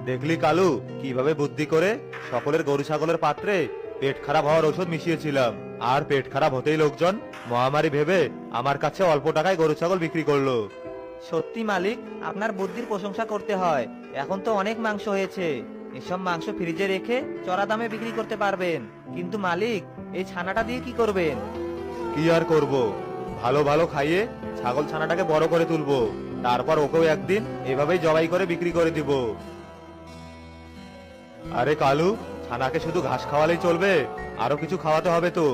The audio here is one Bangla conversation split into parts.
দেখলি কালু, কিভাবে বুদ্ধি করে সকলের গরু ছাগলের পাত্রে পেট খারাপ হওয়ার ওষুধ মিশিয়েছিলাম, আর পেট খারাপ হতেই লোকজন মহামারী ভেবে আমার কাছে অল্প টাকায় গরু ছাগল বিক্রি করলো। সত্যি মালিক, আপনার বুদ্ধির প্রশংসা করতে হয়। এখন তো অনেক মাংস হয়েছে, এসব মাংস ফ্রিজে রেখে চড়া দামে বিক্রি করতে পারবেন। কিন্তু মালিক, এই ছানাটা দিয়ে কি করবেন? কি আর করব, ভালো ভালো খাইয়ে ছাগল ছানাটাকে বড় করে তুলবো, তারপর ওকেও একদিন এভাবেই জবাই করে বিক্রি করে দিব। আরে কালু, ছানাকে শুধু ঘাস খাওয়ালেই চলবে? আরো কিছু খাওয়াতে হবে তো,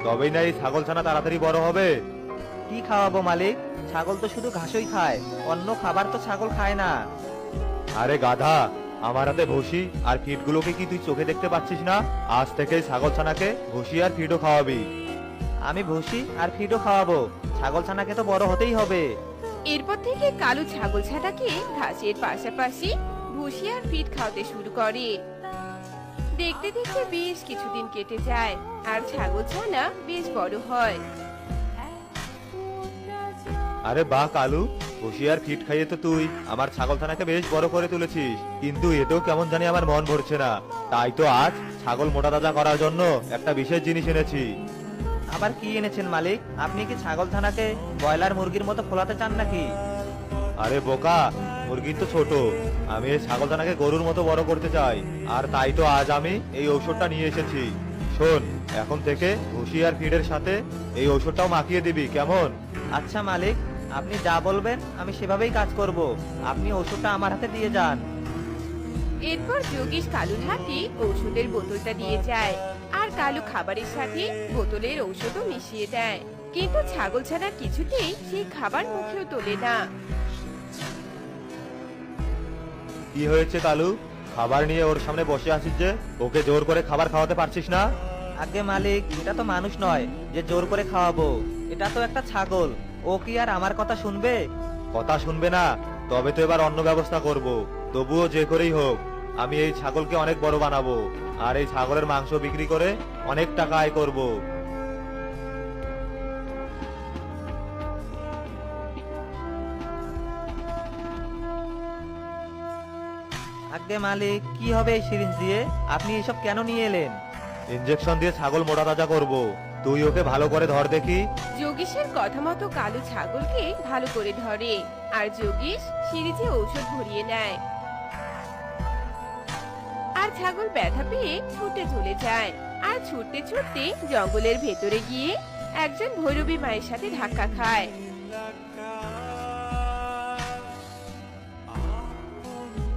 তবেই না এই ছাগল ছানা তাড়াতাড়ি বড় হবে। কি খাওয়াবো মালিক? ছাগল তো শুধু ঘাসই খায়, অন্য খাবার তো ছাগল খায় না। আরে গাধা, আমার হাতে ভুসি আর ফিডগুলোকে কি তুই চোখে দেখতে পাচ্ছিস না? আজ থেকে ছাগল ছানাকে ভুসি আর ফিডও খাওয়াবি। আমি ভুসি আর ফিডও খাওয়াবো, ছাগল ছানাকে তো বড় হতেই হবে। এরপর থেকে কালু ছাগল ছানাকে ঘাসের পাশাপাশি ভুসি আর ফিড খাওয়াতে শুরু করে। দেখতে দেখতে বেশ কিছুদিন কেটে যায় আর ছাগল ছানা বেশ বড় হয়। আরে বাহ কালু, ভুসি আর ফিড খাইয়ে তো তুই আমার ছাগল ছানাকে বেশ বড় করে তুলেছিস, কিন্তু এতেও কেমন জানি আমার মন ভরছে না। তাই তো আজ ছাগল মোটা তাজা করার জন্য একটা বিশেষ জিনিস এনেছি। আবার কি এনেছেন মালিক? আপনি কি ছাগল ছানাকে ব্রয়লার মুরগির মতো ফোলাতে চান নাকি? আরে বোকা, মুরগি তো ছোট, আমি এই ছাগল ছানাকে গরুর মতো বড় করতে চাই, আর তাই তো আজ আমি এই ঔষধটা নিয়ে এসেছি। শোন, এখন থেকে ভুসি আর ফিডের সাথে এই ঔষধটাও মাখিয়ে দিবি, কেমন? আচ্ছা মালিক, আপনি যা বলবেন আমি সেভাবেই কাজ করব। আপনি ওষুধটা আমার হাতে দিয়ে যান। এরপর যোগীশ কালুর হাতে ঔষধের বোতলটা দিয়ে যায় আর কালু খাবারের সাথে বোতলের ঔষধও মিশিয়ে দেয়। কিন্তু ছাগল ছানা কিছুতেই সেই খাবার মুখেও তোলে না। কি হয়েছে কালু, খাবার নিয়ে ওর সামনে বসে আছিস যে? ওকে জোর করে খাবার খাওয়াতে পারছিস না? আগে মালিক, এটা তো মানুষ নয় যে জোর করে খাওয়াবো, এটা তো একটা ছাগল। ও কি আর আমার কথা শুনবে? কথা শুনবে না? তবে তো এবার অন্য ব্যবস্থা করব। তবুও যে করেই হোক আমি এই ছাগলকে অনেক বড় বানাবো, আর এই ছাগলের মাংস বিক্রি করে অনেক টাকা আয় করব। আগে মালিক, কি হবে এই সিরিঞ্জ দিয়ে? আপনি এসব কেন নিয়ে এলেন? ইনজেকশন দিয়ে ছাগল মোটা তাজা করব, তুই ওকে ভালো করে ধর দেখি। যোগীশের কথা মতো কালু ছাগলকে ভালো করে ধরে আর যোগীশ সিরিজে ঔষধ ভরিয়ে নেয়। আর ছাগল ব্যথা পেয়ে ছুটে চলে যায় আর ছুটতে ছুটতে জঙ্গলের ভেতরে গিয়ে একজন ভৈরবী মায়ের সাথে ধাক্কা খায়।